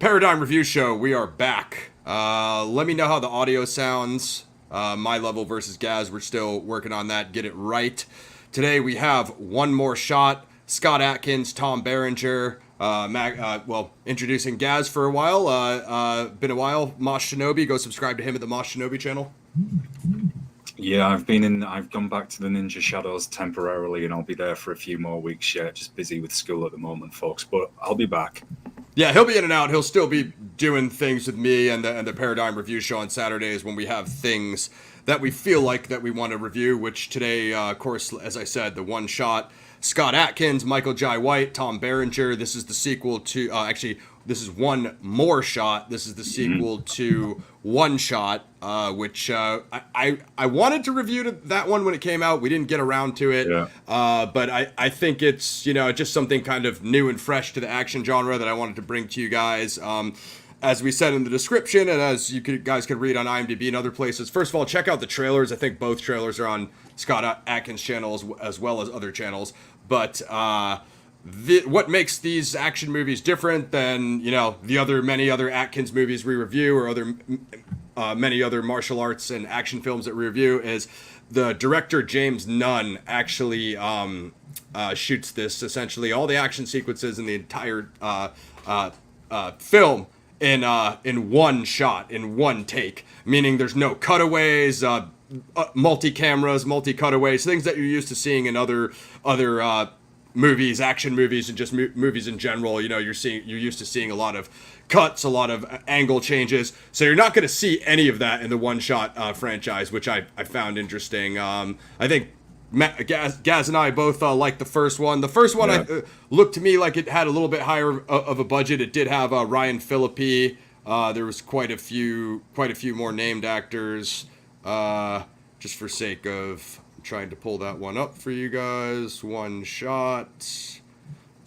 Paradigm Review Show, we are back. Let me know how the audio sounds. My level versus Gaz, we're still working on that, get it right. Today we have One More Shot, Scott Adkins, Tom Berenger, introducing Gaz for a while. Been a while. Mosh Shinobi, go subscribe to him at the Mosh Shinobi channel. Yeah, I've gone back to the Ninja Shadows temporarily, and I'll be there for a few more weeks yet. Just busy with school at the moment, folks, but I'll be back. Yeah, he'll be in and out. He'll still be doing things with me and the Paradigm Review Show on Saturdays when we have things that we feel like that we want to review, which today, of course, as I said, the One Shot, Scott Adkins, Michael Jai White, Tom Berenger. This is the sequel to, this is One More Shot. This is the sequel to One Shot, which I wanted to review that one when it came out. We didn't get around to it, but I think it's, just something kind of new and fresh to the action genre that I wanted to bring to you guys. As we said in the description, and as guys could read on IMDb and other places, first of all, check out the trailers. I think both trailers are on Scott Adkins' channel as well as other channels. But what makes these action movies different than the many other Adkins movies we review, or many other martial arts and action films that we review, is the director James Nunn actually shoots this, essentially all the action sequences in the entire film in one shot, in one take, meaning there's no cutaways, multi-cameras, multi-cutaways, things that you're used to seeing in other movies, action movies, and just movies in general. You're used to seeing a lot of cuts, a lot of angle changes. So you're not going to see any of that in the One Shot franchise, which I found interesting. I think Gaz and I both like the first one. The first one looked to me like it had a little bit higher of a budget. It did have Ryan Phillippe. There was quite a few more named actors. Just for sake of trying to pull that one up for you guys. One Shot.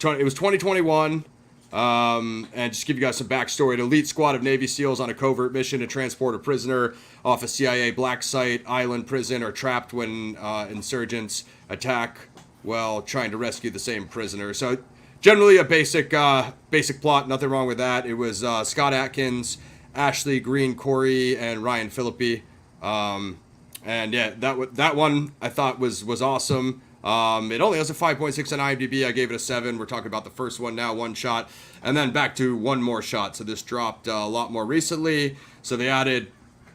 It was 2021. And just give you guys some backstory. An elite squad of Navy SEALs on a covert mission to transport a prisoner off a CIA black site island prison are trapped when insurgents attack while trying to rescue the same prisoner. So generally a basic plot, nothing wrong with that. It was Scott Adkins, Ashley Green Corey, and Ryan Phillippe. And yeah, that one I thought was awesome. It only has a 5.6 on IMDb. I gave it a 7. We're talking about the first one now, One Shot. And then back to One More Shot. So this dropped a lot more recently. So they added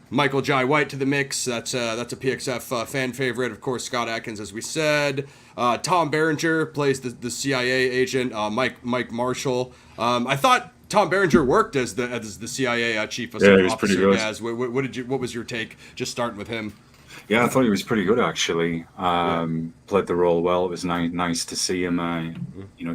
Michael Jai White to the mix. That's a PXF fan favorite. Of course, Scott Adkins, as we said. Tom Berenger plays the CIA agent, Mike Marshall. I thought Tom Berenger worked as the CIA chief of he was pretty good. What was your take, just starting with him? Yeah, I thought he was pretty good, actually. Played the role well. It was nice to see him,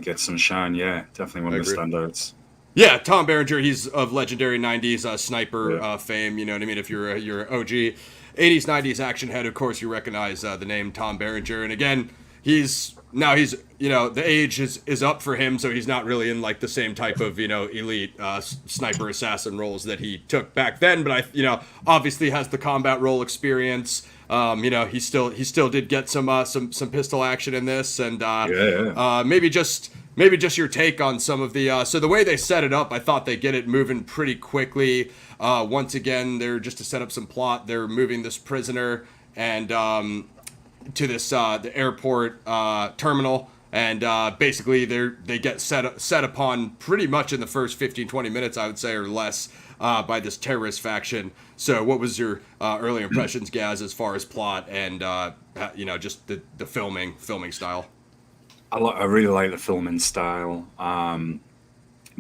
get some shine. Yeah, definitely one of the standouts. Yeah, Tom Berenger, he's of legendary 90s sniper fame, you know what I mean? If you're OG 80s, 90s action head, of course you recognize the name Tom Berenger. And again, he's the age is up for him, so he's not really in like the same type of elite sniper assassin roles that he took back then, but obviously has the combat role experience. He still did get some pistol action in this, and maybe just your take on some of the so the way they set it up, I thought they get it moving pretty quickly. Once again, they're just to set up some plot, they're moving this prisoner and to this the airport terminal, and basically they get set upon pretty much in the first 15-20 minutes, I would say, or less, by this terrorist faction. So what was your early impressions, Gaz, as far as plot and just the filming style? I really like the filming style.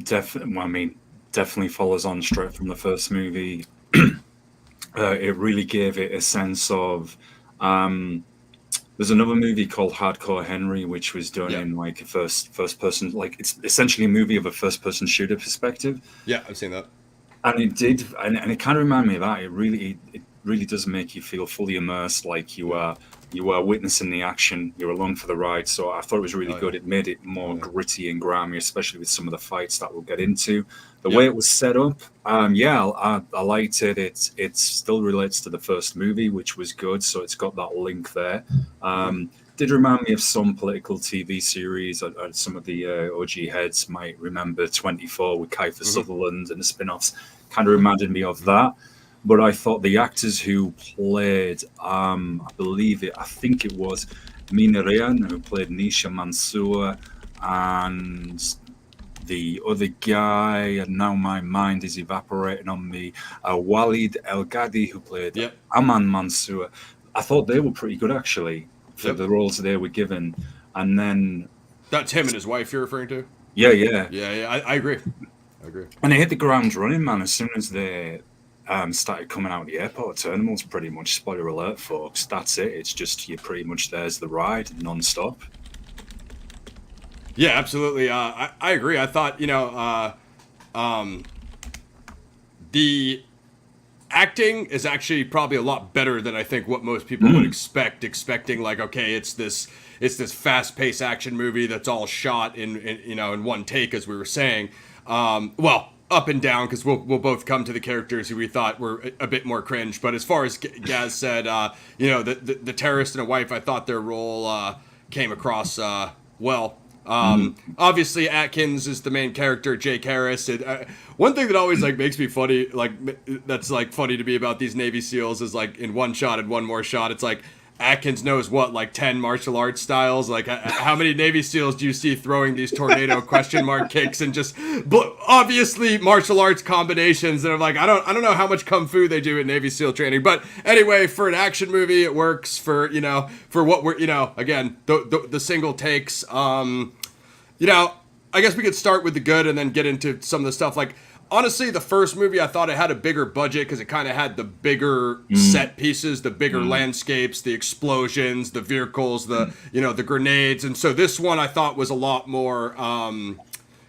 Definitely follows on straight from the first movie. It really gave it a sense of there's another movie called Hardcore Henry, which was done in like a first person, like it's essentially a movie of a first person shooter perspective. Yeah, I've seen that. And it did, and it kind of reminded me of that. It really does make you feel fully immersed, like you are witnessing the action. You're along for the ride. So I thought it was really good. It made it more gritty and grimy, especially with some of the fights that we'll get into. The way it was set up, I liked it. It still relates to the first movie, which was good. So it's got that link there. did remind me of some political TV series. Some of the OG heads might remember 24 with Kiefer Sutherland and the spin-offs. Kind of reminded me of that. But I thought the actors who played, I think it was Mina Rayan, who played Nisha Mansour, and the other guy, and now my mind is evaporating on me, Walid El Ghadi, who played Aman Mansour. I thought they were pretty good, actually, for the roles they were given. And then... That's him and his wife you're referring to? Yeah. I agree. And they hit the ground running, man, as soon as they started coming out of the airport terminals, pretty much. Spoiler alert, folks. That's it. It's just, you're pretty much there's the ride, non-stop. Yeah, absolutely. I agree. I thought, the acting is actually probably a lot better than I think what most people would expect. Expecting like, okay, it's this fast-paced action movie that's all shot in one take, as we were saying. Well, up and down, because we'll both come to the characters who we thought were a bit more cringe. But as far as Gaz said, the terrorist and a wife, I thought their role came across well. Obviously Atkins is the main character, Jake Harris. One thing that always makes me funny, that's funny to me about these Navy SEALs is in one shot and one more shot, it's like Atkins knows 10 martial arts styles. How many Navy SEALs do you see throwing these tornado question mark kicks and just obviously martial arts combinations that are I don't know how much kung fu they do in Navy SEAL training, but anyway, for an action movie it works. For what we're again the single takes. I guess we could start with the good and then get into some of the stuff. Honestly, the first movie, I thought it had a bigger budget because it kind of had the bigger set pieces, the bigger landscapes, the explosions, the vehicles, the grenades. And so this one I thought was a lot more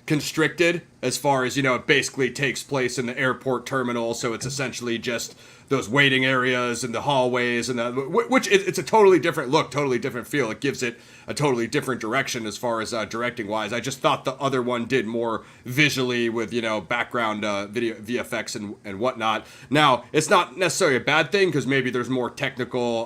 constricted as far as, it basically takes place in the airport terminal. So it's essentially just those waiting areas and the hallways, and which it's a totally different look, totally different feel. It gives it a totally different direction as far as directing wise. I just thought the other one did more visually with background video VFX and whatnot. Now it's not necessarily a bad thing because maybe there's more technical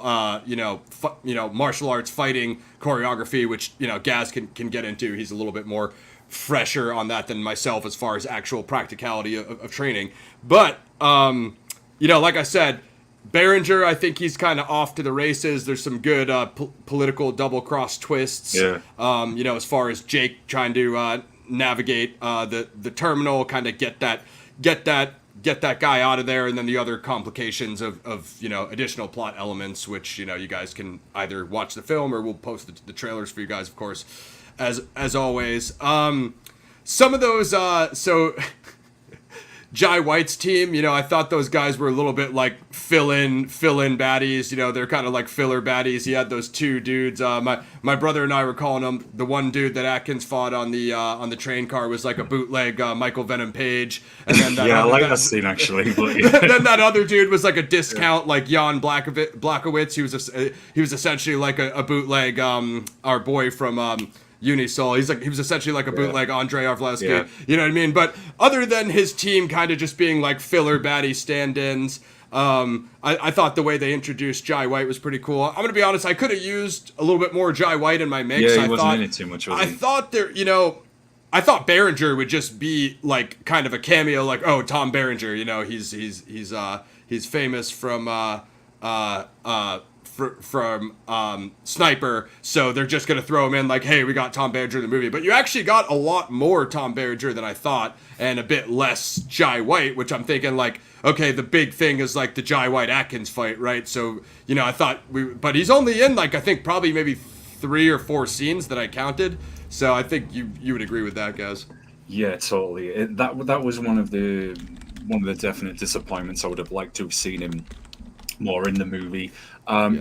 martial arts fighting choreography, which Gaz can get into. He's a little bit more fresher on that than myself as far as actual practicality of training, but like I said, Berenger, I think he's kind of off to the races. There's some good political double-cross twists. Yeah. As far as Jake trying to navigate the terminal, kind of get that guy out of there, and then the other complications of additional plot elements, which you guys can either watch the film or we'll post the trailers for you guys, of course, as always. Some of those so. Jai White's team, I thought those guys were a little bit fill-in baddies. They're kind of filler baddies. He had those two dudes. My brother and I were calling them, the one dude that Atkins fought on the train car was a bootleg Michael Venom Page, and then that that scene actually. But then that other dude was a discount Jan Blachowicz. He was essentially a bootleg our boy from. Unisol. He was essentially a bootleg Andrei Arlovsky. Yeah. You know what I mean? But other than his team kind of just being filler baddie stand-ins, I thought the way they introduced Jai White was pretty cool. I'm gonna be honest, I could have used a little bit more Jai White in my mix. Yeah, he wasn't in it too much. I thought I thought Berenger would just be kind of a cameo, Tom Berenger. He's famous from Sniper, so they're just going to throw him in hey, we got Tom Berenger in the movie. But you actually got a lot more Tom Berenger than I thought, and a bit less Jai White, which I'm thinking okay, the big thing is the Jai White Atkins fight, right? So I thought but he's only in I think probably maybe 3 or 4 scenes that I counted. So I think you would agree with that, guys. Yeah, totally. That was one of the definite disappointments. I would have liked to have seen him more in the movie.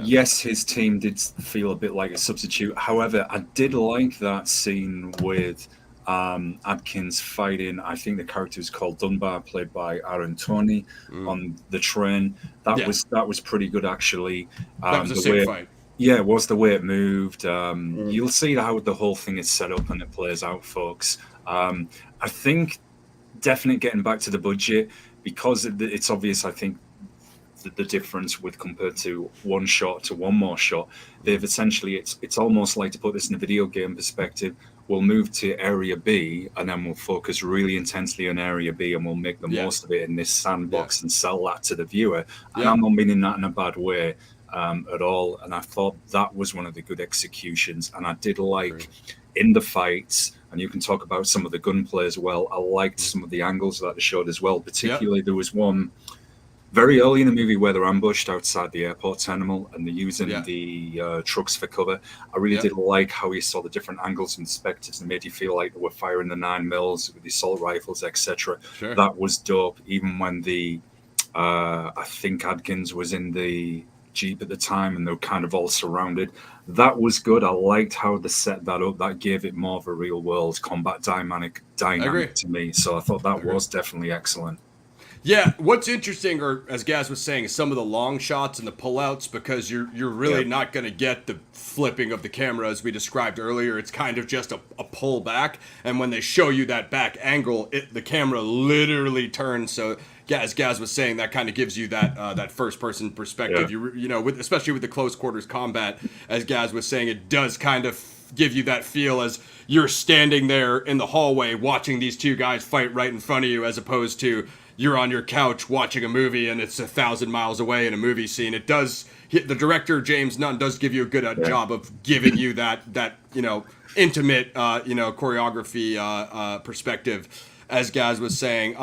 Yes, his team did feel a bit like a substitute. However, I did like that scene with Adkins fighting, I think the character is called Dunbar, played by Aaron Tony, on the train. That was pretty good, actually. That was a sick fight. Yeah, it was the way it moved. You'll see how the whole thing is set up and it plays out, folks. I think definitely getting back to the budget, because it's obvious, I think, the difference with compared to one shot to one more shot. They've essentially, it's almost like, to put this in a video game perspective, we'll move to area B and then we'll focus really intensely on area B and we'll make the most of it in this sandbox and sell that to the viewer. And I'm not meaning that in a bad way at all. And I thought that was one of the good executions. And I did like in the fights, and you can talk about some of the gunplay as well, I liked some of the angles that they showed as well. Particularly there was one very early in the movie where they're ambushed outside the airport terminal and they're using the trucks for cover. I really did like how you saw the different angles and perspectives and made you feel like they were firing the 9mm with the assault rifles, etc. That was dope. Even when the I think Adkins was in the Jeep at the time and they were kind of all surrounded. That was good. I liked how they set that up. That gave it more of a real world combat dynamic to me. So I thought that was definitely excellent. Yeah, what's interesting, or as Gaz was saying, is some of the long shots and the pullouts, because you're really not going to get the flipping of the camera as we described earlier. It's kind of just a pull back, and when they show you that back angle, the camera literally turns. So, as Gaz was saying, that kind of gives you that first person perspective. You know, especially with the close quarters combat, as Gaz was saying, it does kind of give you that feel as you're standing there in the hallway watching these two guys fight right in front of you, as opposed to you're on your couch watching a movie and it's 1,000 miles away in a movie scene. It does, the director James Nunn does give you a good job of giving you that intimate choreography perspective, as Gaz was saying.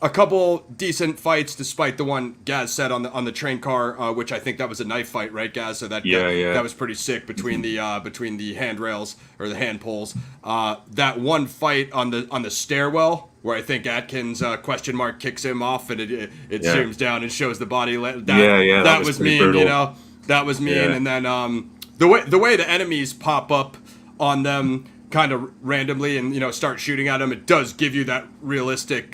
A couple decent fights, despite the one Gaz said on the train car, which I think that was a knife fight, right, Gaz? So that was pretty sick between the handrails or the hand poles. That one fight on the stairwell, where I think Adkins question mark kicks him off and it zooms down and shows the body. That was mean, brutal. You know. That was mean. And then the way the enemies pop up on them kind of randomly and start shooting at them, it does give you that realistic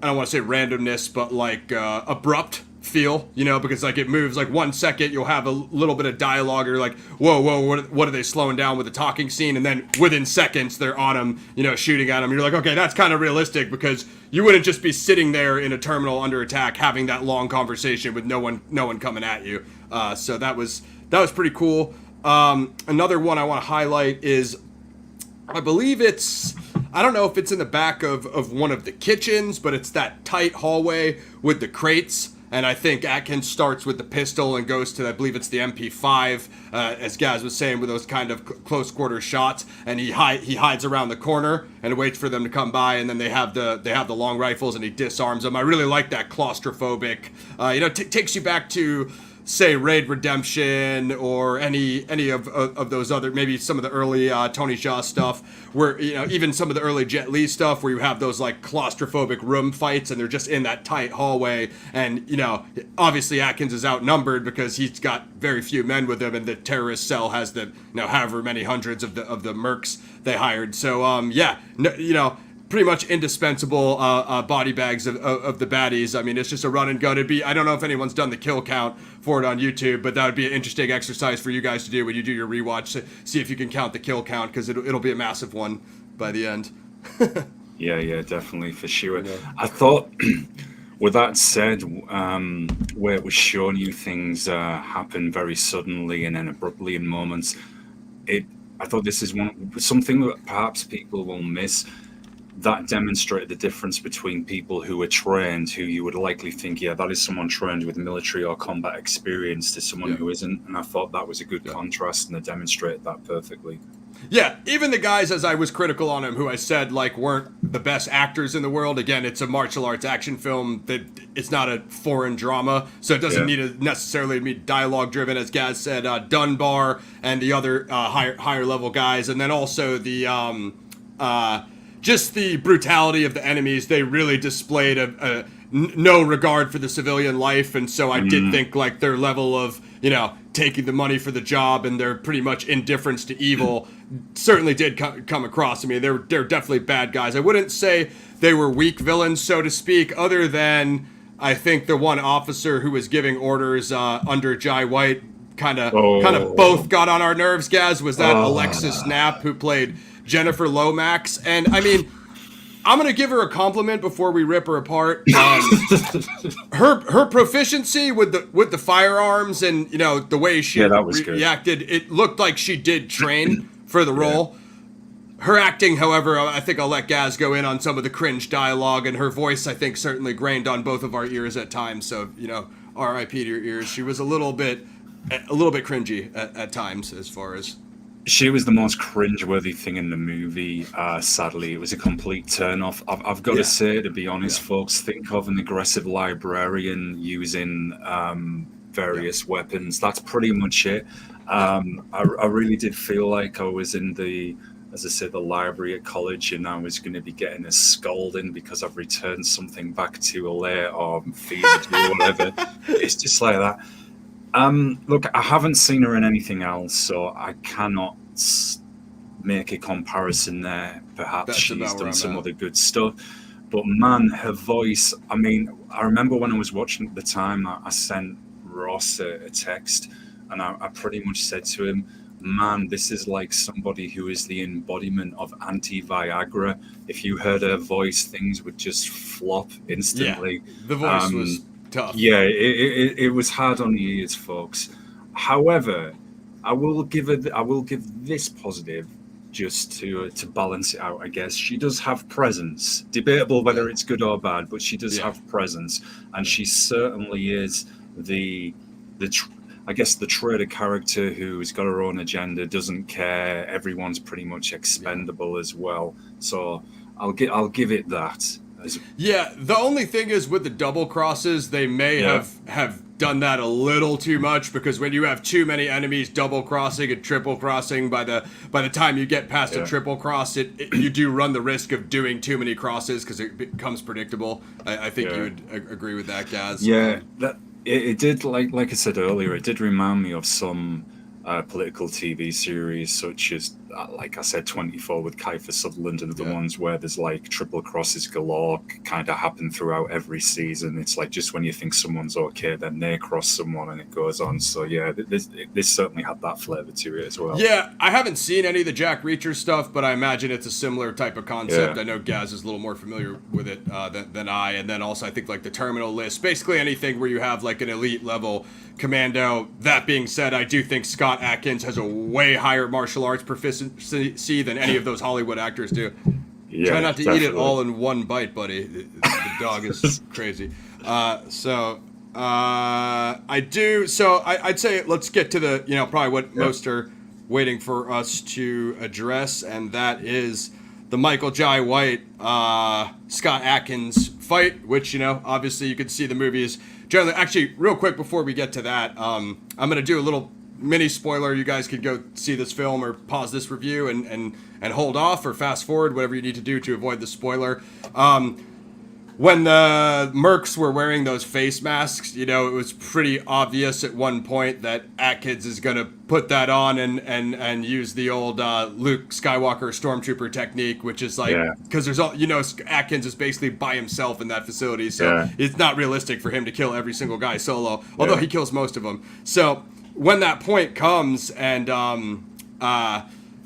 I don't want to say randomness, but like abrupt feel, because like it moves like 1 second, you'll have a little bit of dialogue, or like, whoa, what are they slowing down with the talking scene? And then within seconds, they're on them, shooting at them. You're like, okay, that's kind of realistic, because you wouldn't just be sitting there in a terminal under attack having that long conversation with no one coming at you. So that was pretty cool. Another one I want to highlight is, I believe I don't know if it's in the back of one of the kitchens, but it's that tight hallway with the crates. And I think Atkins starts with the pistol and goes to, I believe it's the MP5, as Gaz was saying, with those kind of close quarter shots. And he hides around the corner and waits for them to come by. And then they have the long rifles and he disarms them. I really like that claustrophobic. Takes you back to, say, Raid Redemption or any of those other, maybe some of the early Tony Jaa stuff, where even some of the early Jet Li stuff, where you have those like claustrophobic room fights and they're just in that tight hallway, and obviously Atkins is outnumbered because he's got very few men with him, and the terrorist cell has the however many hundreds of the mercs they hired. So pretty much indispensable body bags of the baddies. I mean, it's just a run and gun. I don't know if anyone's done the kill count for it on YouTube, but that would be an interesting exercise for you guys to do when you do your rewatch. See if you can count the kill count, because it'll be a massive one by the end. yeah, definitely, for sure. Yeah. I thought, with that said, where it was showing you things happen very suddenly and then abruptly in moments, I thought this is something that perhaps people will miss. That demonstrated the difference between people who were trained, who you would likely think, that is someone trained with military or combat experience, to someone who isn't. And I thought that was a good contrast, and they demonstrated that perfectly. Yeah, even the guys, as I was critical on him, who I said weren't the best actors in the world. Again, it's a martial arts action film. It's not a foreign drama, so it doesn't need to necessarily be dialogue driven. As Gaz said, Dunbar and the other higher level guys, and then also the just the brutality of the enemies. They really displayed no regard for the civilian life, and so I did think their level of taking the money for the job and their pretty much indifference to evil certainly did come across. I mean, they're definitely bad guys. I wouldn't say they were weak villains, so to speak, other than I think the one officer who was giving orders under Jai White kind of both got on our nerves. Gaz, was that Alexis Knapp, who played Jennifer Lomax. And I mean, I'm gonna give her a compliment before we rip her apart. Her proficiency with the firearms and the way she Yeah, that was good. reacted, it looked like she did train for the role. Her acting, however, I think I'll let Gaz go in on some of the cringe dialogue, and her voice, I think, certainly grained on both of our ears at times. So, R.I.P. to your ears. She was a little bit cringy at times, as far as. She was the most cringeworthy thing in the movie. Sadly, it was a complete turn-off. I've got to say, to be honest, folks, think of an aggressive librarian using various weapons. That's pretty much it. I really did feel like I was in as I said, the library at college, and I was going to be getting a scolding because I've returned something back too late or feasibly or whatever. It's just like that. Look, I haven't seen her in anything else, so I cannot make a comparison there. Perhaps she's done some other good stuff. But man, her voice, I mean, I remember when I was watching at the time, I sent Ross a text, and I pretty much said to him, man, this is like somebody who is the embodiment of anti-Viagra. If you heard her voice, things would just flop instantly. Yeah, the voice was tough. Yeah, it was hard on the ears, folks. However, I will give this positive just to balance it out. I guess she does have presence. Debatable whether it's good or bad, but she does have presence, and she certainly is the trader character who's got her own agenda, doesn't care. Everyone's pretty much expendable as well. So I'll give it that. Yeah, the only thing is with the double crosses, they may have done that a little too much, because when you have too many enemies double crossing and triple crossing, by the time you get past a triple cross, you do run the risk of doing too many crosses because it becomes predictable. I think you would agree with that, Gaz. Yeah, it did, like I said earlier, it did remind me of some political TV series, such as, like I said, 24 with Kiefer Sutherland, and the ones where there's like triple crosses galore kind of happen throughout every season. It's like just when you think someone's okay, then they cross someone and it goes on. So yeah, this certainly had that flavor to it as well. Yeah, I haven't seen any of the Jack Reacher stuff, but I imagine it's a similar type of concept. I know Gaz is a little more familiar with it than I, and then also I think like the Terminal List, basically anything where you have like an elite level commando. That being said, I do think Scott Adkins has a way higher martial arts proficiency than any of those Hollywood actors do. Yeah, try not to eat it all in one bite, buddy. The dog is crazy. So I'd say let's get to the probably what most are waiting for us to address, and that is the Michael Jai White Scott Adkins fight, which obviously you can see the movie is generally. Actually, real quick before we get to that, I'm going to do a little mini spoiler. You guys could go see this film or pause this review and hold off or fast forward, whatever you need to do to avoid the spoiler. When the mercs were wearing those face masks, it was pretty obvious at one point that Adkins is going to put that on and use the old Luke Skywalker stormtrooper technique, which is like, because there's all, Adkins is basically by himself in that facility, so it's not realistic for him to kill every single guy solo, although he kills most of them. So when that point comes and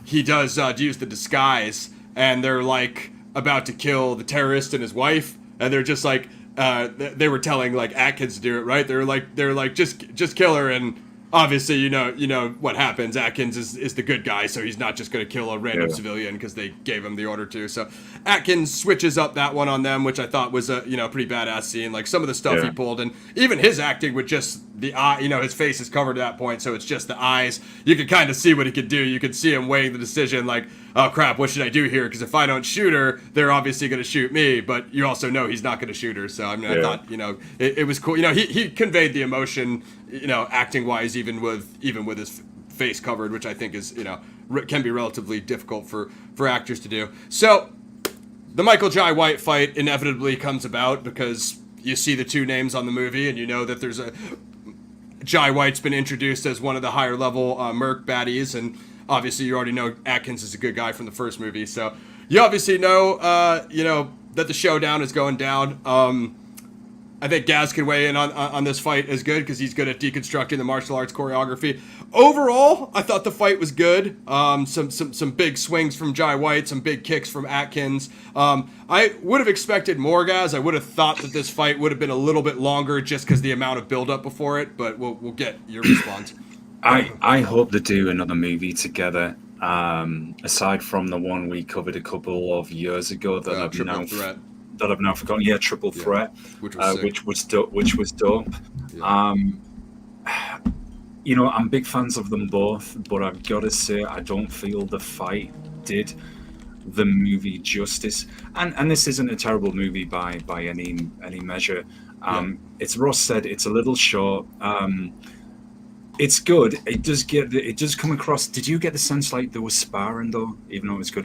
he does use the disguise, and they're like about to kill the terrorist and his wife, and they're just like, they were telling like Adkins to do it, right? They're like, just kill her, and obviously, you know what happens. Adkins is the good guy, so he's not just going to kill a random civilian because they gave him the order to. So Adkins switches up that one on them, which I thought was a pretty badass scene. Like some of the stuff he pulled, and even his acting with just the eye, his face is covered at that point, so it's just the eyes. You could kind of see what he could do. You could see him weighing the decision, like, oh crap, what should I do here? Because if I don't shoot her, they're obviously going to shoot me. But you also know he's not going to shoot her. So I mean, I thought it was cool. He conveyed the emotion, acting wise, even with his face covered, which I think is can be relatively difficult for actors to do. So the Michael Jai White fight inevitably comes about because you see the two names on the movie, and you know that there's a Jai White's been introduced as one of the higher level merc baddies, and obviously you already know Adkins is a good guy from the first movie, so you obviously know that the showdown is going down. I think Gaz can weigh in on this fight as good because he's good at deconstructing the martial arts choreography. Overall, I thought the fight was good. Some big swings from Jai White, some big kicks from Adkins. I would have expected more, Gaz. I would have thought that this fight would have been a little bit longer just because the amount of build up before it. But we'll get your response. I hope they do another movie together. Aside from the one we covered a couple of years ago that I've now forgotten. Yeah, Triple Threat, which was dope. Yeah. I'm big fans of them both, but I've got to say I don't feel the fight did the movie justice. And this isn't a terrible movie by any measure. It's Ross said it's a little short. It's good. It does come across. Did you get the sense like there was sparring though, even though it was good?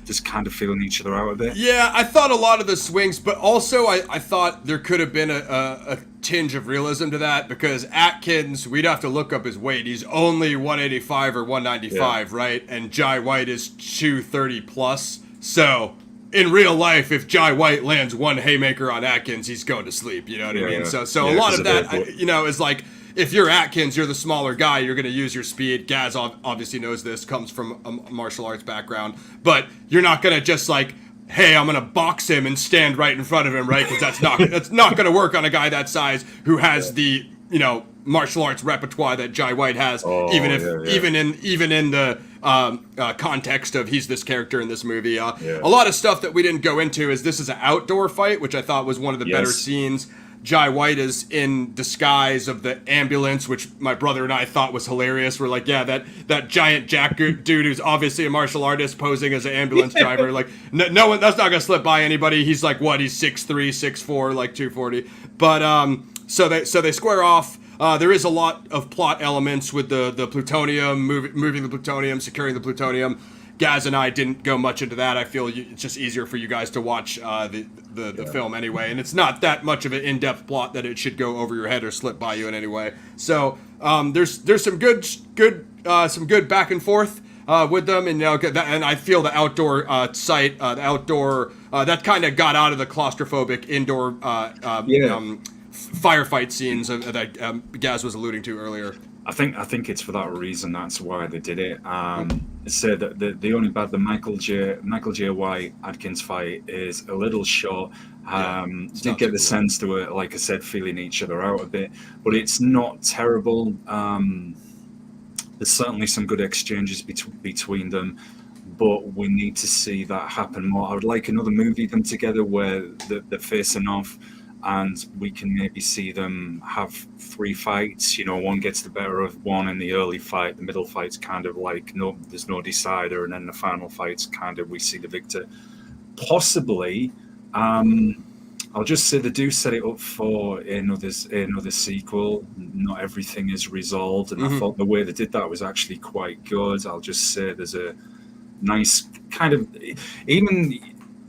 Just kind of feeling each other out a bit. Yeah, I thought a lot of the swings, but also I thought there could have been a tinge of realism to that because Adkins, we'd have to look up his weight. He's only 185 or 195, right? And Jai White is 230 plus. So in real life, if Jai White lands one haymaker on Adkins, he's going to sleep. You know what I mean? So a lot of that, is like. If you're Adkins, you're the smaller guy, you're going to use your speed. Gaz obviously knows this, comes from a martial arts background. But you're not going to just like, hey, I'm going to box him and stand right in front of him, right? Because that's not going to work on a guy that size who has the, martial arts repertoire that Jai White has, even in the context of he's this character in this movie. A lot of stuff that we didn't go into is this is an outdoor fight, which I thought was one of the better scenes. Jai White is in disguise of the ambulance, which my brother and I thought was hilarious. We're like, yeah, that giant jack dude who's obviously a martial artist posing as an ambulance driver. Like, no one, that's not gonna slip by anybody. He's like, what? He's 6'3", 6'4", like 240. But so they square off. There is a lot of plot elements with the plutonium, moving the plutonium, securing the plutonium. Gaz and I didn't go much into that. I feel it's just easier for you guys to watch the film anyway, and it's not that much of an in-depth plot that it should go over your head or slip by you in any way. So there's some good back and forth with them, and and I feel the outdoor that kind of got out of the claustrophobic indoor firefight scenes that Gaz was alluding to earlier. I think it's for that reason. That's why they did it. Say that the only bad the Michael J. White Adkins fight is a little short. Did get the sense to it, like I said, feeling each other out a bit, but it's not terrible. There's certainly some good exchanges between them, but we need to see that happen more. I would like another movie them together where they're facing off. And we can maybe see them have 3 fights. One gets the better of one in the early fight. The middle fight's kind of like there's no decider, and then the final fight's kind of we see the victor. Possibly, I'll just say they do set it up for another sequel. Not everything is resolved, and I thought the way they did that was actually quite good. I'll just say there's a nice kind of even.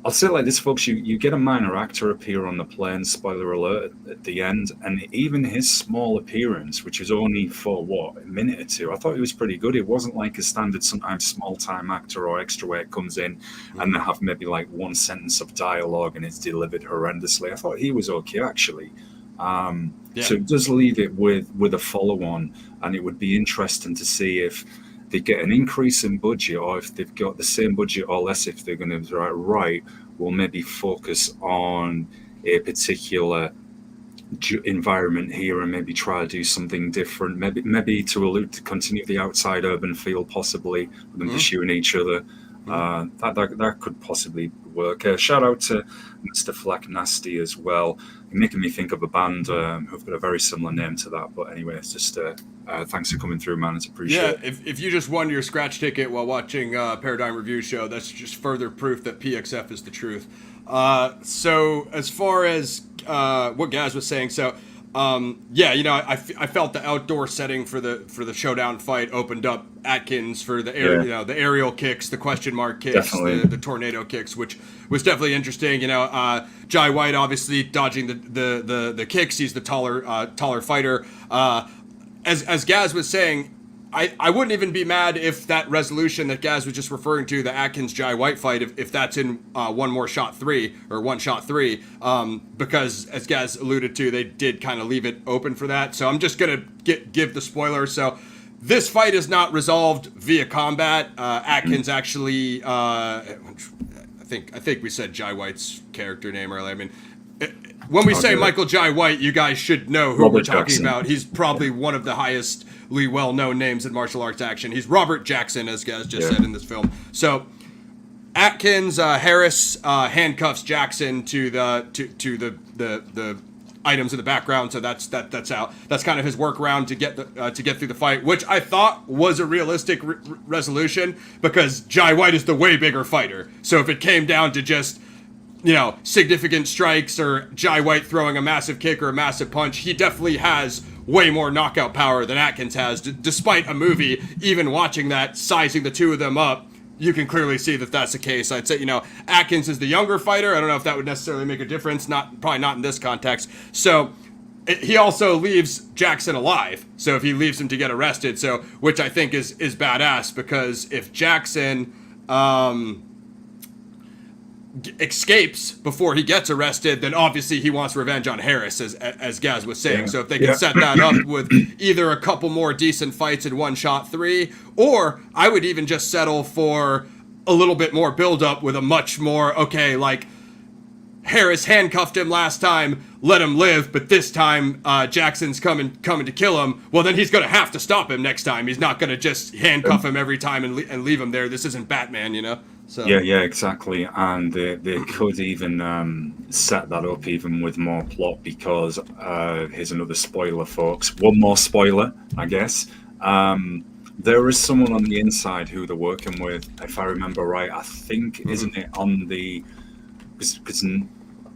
I'll say it like this, folks. You get a minor actor appear on the plane, spoiler alert, at the end, and even his small appearance, which is only for, a minute or two, I thought it was pretty good. It wasn't like a standard, sometimes small-time actor or extra where it comes in and they have maybe like one sentence of dialogue and it's delivered horrendously. I thought he was okay, actually. So it does leave it with a follow-on, and it would be interesting to see if they get an increase in budget, or if they've got the same budget or less, if they're going to right, we'll maybe focus on a particular environment here and maybe try to do something different, maybe to continue the outside urban feel, possibly with them pursuing each other. That could possibly work. Shout out to Mr. Fleck Nasty as well. You're making me think of a band who've got a very similar name to that. But anyway, it's just thanks for coming through, man. It's appreciated. Yeah, if you just won your scratch ticket while watching Paradigm Review Show, that's just further proof that PXF is the truth. So as far as what Gaz was saying, I felt the outdoor setting for the showdown fight opened up Adkins for the the aerial kicks, the question mark kicks, the tornado kicks, which was definitely interesting. Jai White obviously dodging the kicks. He's the taller fighter. As Gaz was saying, I wouldn't even be mad if that resolution that Gaz was just referring to, the Adkins Jai White fight, if that's in One More Shot 3 or One Shot 3, because as Gaz alluded to, they did kind of leave it open for that. So I'm just gonna give the spoiler. So this fight is not resolved via combat. Adkins actually, I think we said Jai White's character name earlier. I mean, when we say Michael Jai White, you guys should know who we're talking about. He's probably one of the highestly well-known names in martial arts action. He's Robert Jackson, as Gaz just said in this film. So Adkins, Harris handcuffs Jackson to the items in the background. So that's out. That's kind of his workaround to get through the fight, which I thought was a realistic resolution, because Jai White is the way bigger fighter. So if it came down to just significant strikes or Jai White throwing a massive kick or a massive punch, he definitely has way more knockout power than Adkins has. Despite a movie, even watching that, sizing the two of them up, you can clearly see that that's the case. I'd say, Adkins is the younger fighter. I don't know if that would necessarily make a difference. Probably not in this context. So he also leaves Jackson alive. So if he leaves him to get arrested, which I think is badass, because if Jackson escapes before he gets arrested, then obviously he wants revenge on Harris, as Gaz was saying. Yeah. So if they can set that up with either a couple more decent fights in One Shot 3, or I would even just settle for a little bit more build-up with a much more, Harris handcuffed him last time, let him live, but this time Jackson's coming to kill him. Well, then he's going to have to stop him next time. He's not going to just handcuff him every time and leave him there. This isn't Batman, So. Yeah, exactly. And they could even set that up even with more plot, because here's another spoiler, folks. One more spoiler, I guess. There is someone on the inside who they're working with, if I remember right. I think, isn't it on the... Because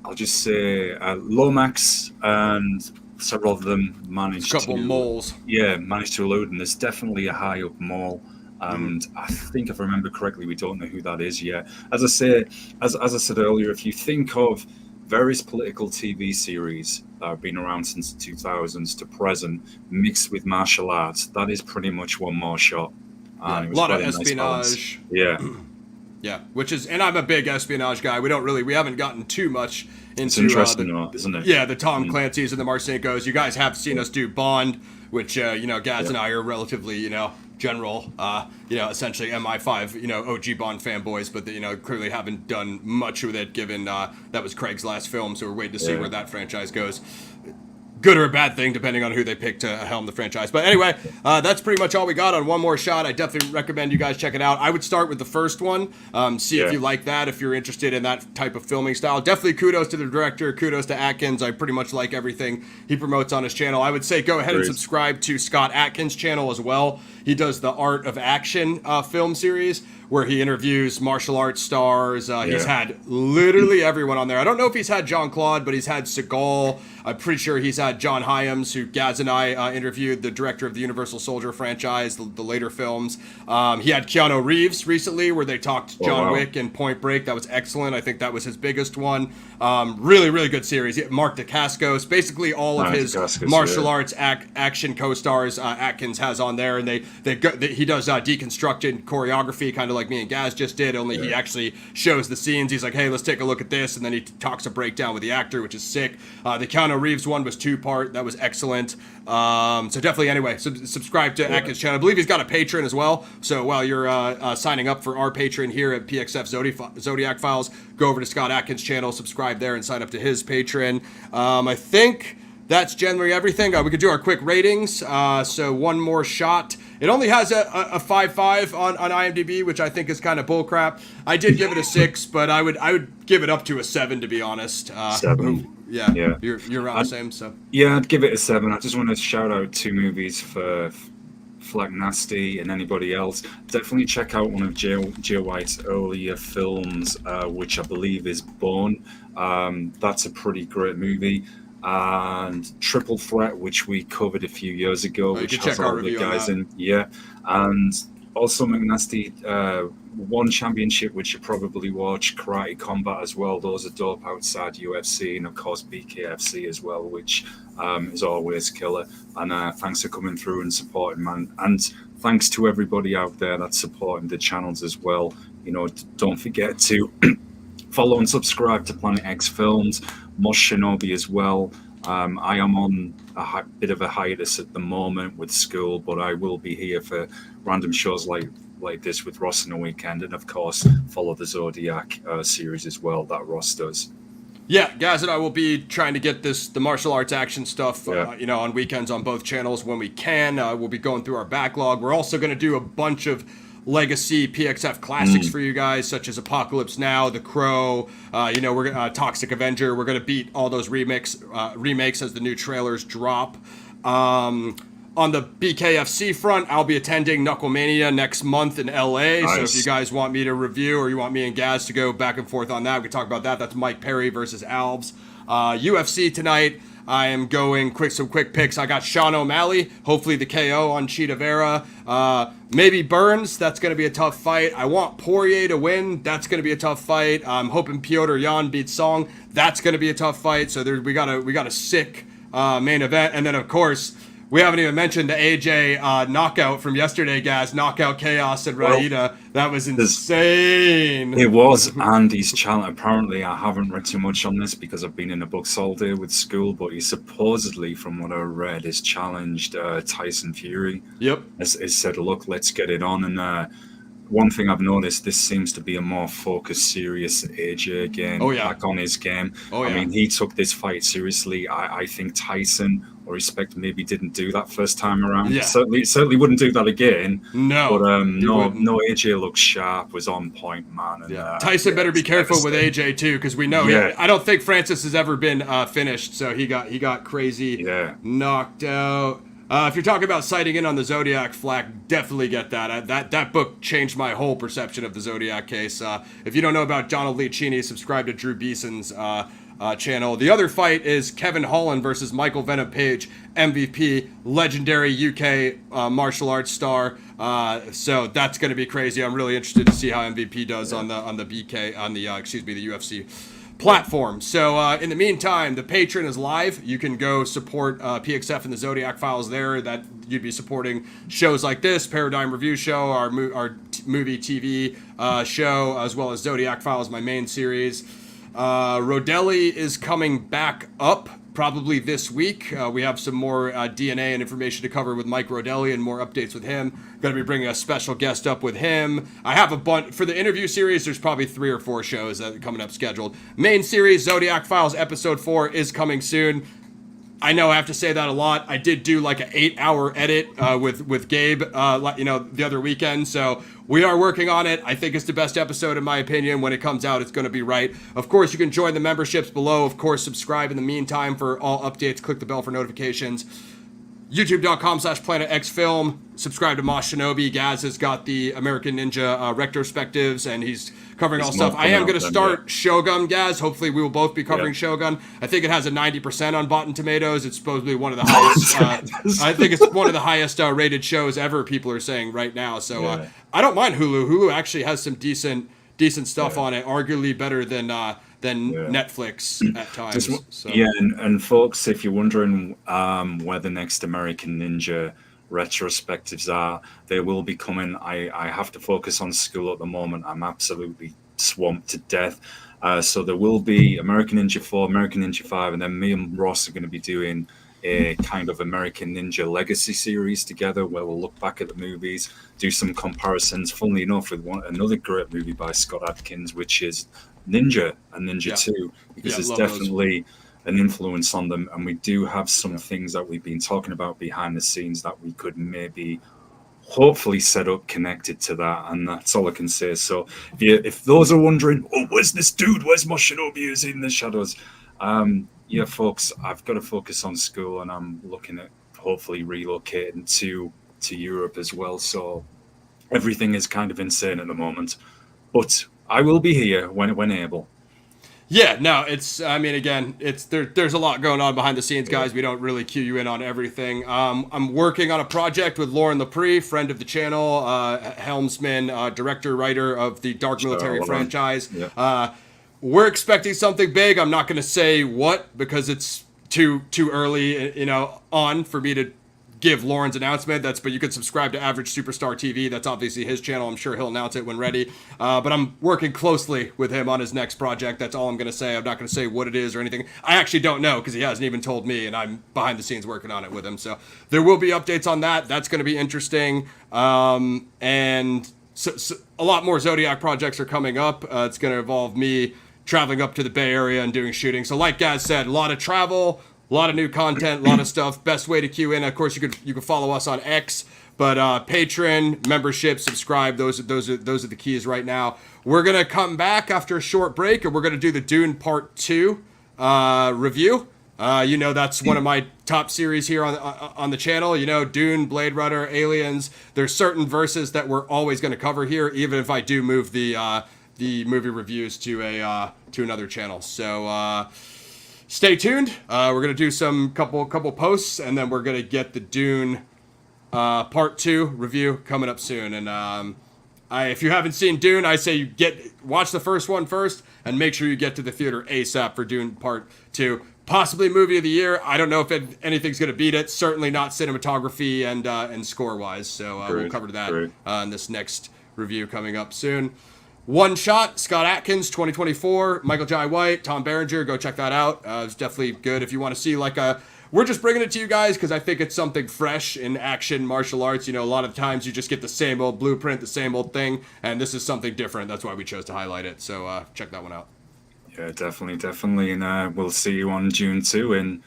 I'll just say Lomax and several of them managed couple moles. Yeah, managed to elude, and there's definitely a high up mole. And I think, if I remember correctly, we don't know who that is yet. As I said earlier, if you think of various political TV series that have been around since the 2000s to present, mixed with martial arts, that is pretty much One More Shot. A lot of espionage. Nice. Yeah, and I'm a big espionage guy. We haven't gotten too much into it's interesting, isn't it? Yeah, the Tom Clancy's and the Marcinkos. You guys have seen us do Bond, which Gaz and I are relatively general, essentially MI5, OG Bond fanboys, but clearly haven't done much with it, given that was Craig's last film, so we're waiting to see where that franchise goes. Good or a bad thing, depending on who they pick to helm the franchise. But anyway, that's pretty much all we got on One More Shot. I definitely recommend you guys check it out. I would start with the first one, see if you like that, if you're interested in that type of filming style. Definitely kudos to the director, kudos to Adkins. I pretty much like everything he promotes on his channel. I would say go ahead and subscribe to Scott Adkins' channel as well. He does the Art of Action film series, where he interviews martial arts stars. He's had literally everyone on there. I don't know if he's had Jean-Claude, but he's had Seagal. I'm pretty sure he's had John Hyams, who Gaz and I interviewed, the director of the Universal Soldier franchise, the later films. He had Keanu Reeves recently, where they talked John Wick and Point Break. That was excellent. I think that was his biggest one. Really, really good series. Mark Dacascos, basically all of his martial arts action co-stars Adkins has on there, and he does deconstructed choreography, kind of like me and Gaz just did, only he actually shows the scenes. He's like, hey, let's take a look at this, and then he talks a breakdown with the actor, which is sick. The Keanu Reeves one was 2-part. That was excellent. So definitely, anyway, subscribe to Adkins' channel. I believe he's got a Patreon as well. So while you're signing up for our Patreon here at PXF Zodiac Files, go over to Scott Adkins' channel, subscribe there, and sign up to his Patreon. I think that's generally everything. We could do our quick ratings. So One More Shot. It only has a 5.5 on IMDb, which I think is kind of bullcrap. I did give it a 6, but I would give it up to a 7, to be honest. 7. Yeah. You're around the same. So yeah, I'd give it a 7. I just want to shout out 2 movies for Fleck Nasty and anybody else. Definitely check out one of Jay White's earlier films, which I believe is Born. That's a pretty great movie. And Triple Threat, which we covered a few years ago, which has all the guys in. Yeah, and also McNasty One Championship, which you probably watch, Karate Combat as well. Those are dope outside UFC, and of course BKFC as well, which is always killer. And thanks for coming through and supporting, man. And thanks to everybody out there that's supporting the channels as well. Don't forget to follow and subscribe to Planet X Films, Mosh Shinobi as well. I am on a bit of a hiatus at the moment with school, but I will be here for random shows like this with Ross in a weekend, and of course follow the Zodiac series as well that Ross does. Yeah, Gaz and I will be trying to get the martial arts action stuff, on weekends on both channels when we can. We'll be going through our backlog. We're also going to do a bunch of legacy PXF classics for you guys, such as Apocalypse Now, The Crow, we're Toxic Avenger. We're going to beat all those remakes as the new trailers drop. On the BKFC front, I'll be attending Knucklemania next month in LA. Nice. So if you guys want me to review or you want me and Gaz to go back and forth on that, we can talk about that. That's Mike Perry versus Alves. UFC tonight, I am going some quick picks. I got Sean O'Malley, hopefully the KO on Cheetah Vera. Maybe Burns, that's going to be a tough fight. I want Poirier to win, that's going to be a tough fight. I'm hoping Piotr Jan beats Song, that's going to be a tough fight. So we got a sick main event. And then, of course, we haven't even mentioned the AJ knockout from yesterday, guys. Knockout Chaos and Raida. That was insane. It was, and he's challenged. Apparently, I haven't read too much on this because I've been in the books all day with school, but he supposedly, from what I read, has challenged Tyson Fury. Yep. Has said, look, let's get it on. And one thing I've noticed, this seems to be a more focused, serious AJ again. Back on his game. I mean, he took this fight seriously. I think Tyson, or respect, maybe didn't do that first time around. Yeah. Certainly wouldn't do that again. No. But no, AJ looked sharp, was on point, man. And, Tyson better be careful with AJ too, because we know I don't think Francis has ever been finished. So he got crazy, knocked out. If you're talking about sighting in on the Zodiac flack, definitely get that. That book changed my whole perception of the Zodiac case. If you don't know about Donald Lee Cheney, subscribe to Drew Beeson's channel. The other fight is Kevin Holland versus Michael Venom Page, MVP, legendary UK martial arts star. So that's going to be crazy. I'm really interested to see how MVP does on the UFC platform. So in the meantime, the Patreon is live. You can go support PXF and the Zodiac Files there. That you'd be supporting shows like this, Paradigm Review Show, our movie TV show, as well as Zodiac Files, my main series. Rodelli is coming back up probably this week. We have some more DNA and information to cover with Mike Rodelli and more updates with him. Going to be bringing a special guest up with him. I have a bunch for the interview series. There's probably 3 or 4 shows that are coming up scheduled. Main series, Zodiac Files episode 4 is coming soon. I know I have to say that a lot. I did do like an 8-hour edit with Gabe, the other weekend. So we are working on it. I think it's the best episode in my opinion. When it comes out, it's going to be right. Of course, you can join the memberships below. Of course, subscribe in the meantime for all updates. Click the bell for notifications. YouTube.com/PlanetXFilm. Subscribe to Mosh Shinobi. Gaz has got the American Ninja retrospectives, and he's covering all stuff. I am going to start Shogun, Gaz. Hopefully, we will both be covering Shogun. I think it has a 90% on Rotten Tomatoes. It's supposedly one of the highest. I think it's one of the highest rated shows ever. People are saying right now. So I don't mind Hulu. Hulu actually has some decent stuff on it. Arguably better than Netflix at times. And folks, if you're wondering where the next American Ninja retrospectives are, they will be coming. I have to focus on school at the moment. I'm absolutely swamped to death. So there will be American Ninja 4, American Ninja 5, and then me and Ross are going to be doing a kind of American Ninja legacy series together where we'll look back at the movies, do some comparisons, funnily enough, with another great movie by Scott Adkins, which is Ninja and Ninja 2, because there's definitely an influence on them, and we do have some things that we've been talking about behind the scenes that we could maybe hopefully set up connected to that, and that's all I can say. So if those are wondering, where's this dude, where's Mosh Shinobi, is in the shadows, folks, I've got to focus on school, and I'm looking at hopefully relocating to Europe as well, so everything is kind of insane at the moment, but I will be here when able. Yeah, no, it's, I mean, again, it's there's a lot going on behind the scenes, guys. We don't really cue you in on everything. I'm working on a project with Lauren Lepre, friend of the channel, helmsman, director, writer of the Dark Military franchise. Yeah. We're expecting something big. I'm not going to say what because it's too early, on for me to give Lauren's announcement. But you could subscribe to Average Superstar TV. That's obviously his channel. I'm sure he'll announce it when ready. But I'm working closely with him on his next project. That's all I'm going to say. I'm not going to say what it is or anything. I actually don't know because he hasn't even told me, and I'm behind the scenes working on it with him. So there will be updates on that. That's going to be interesting. And so a lot more Zodiac projects are coming up. It's going to involve me traveling up to the Bay Area and doing shooting. So like Gaz said, a lot of travel, a lot of new content, a lot of stuff. Best way to queue in, of course, you could follow us on X, but Patreon, membership, subscribe. Those are the keys right now. We're gonna come back after a short break, and we're gonna do the Dune Part 2 review. That's one of my top series here on the channel. Dune, Blade Runner, Aliens. There's certain verses that we're always going to cover here, even if I do move the movie reviews to another channel. So stay tuned. We're going to do some couple posts, and then we're going to get the Dune Part 2 review coming up soon. And if you haven't seen Dune, I say watch the first one first, and make sure you get to the theater ASAP for Dune Part 2. Possibly movie of the year. I don't know if anything's going to beat it. Certainly not cinematography and score-wise. So we'll cover that in this next review coming up soon. One Shot, Scott Adkins, 2024. Michael Jai White, Tom Berenger. Go check that out. It's definitely good if you want to see we're just bringing it to you guys because I think it's something fresh in action martial arts. A lot of times you just get the same old blueprint, the same old thing, and this is something different. That's why we chose to highlight it. So check that one out. Yeah, definitely. And we'll see you on June 2 in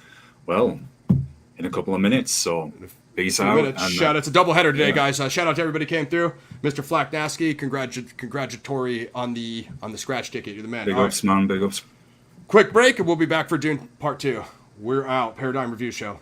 a couple of minutes. So peace out. And, shout out to doubleheader today, guys. Shout out to everybody who came through. Mr. Flaknaski, congratulatory on the scratch ticket. You're the man. Big ups, man. Big ups. Quick break, and we'll be back for Dune Part 2. We're out. Paradigm Review Show.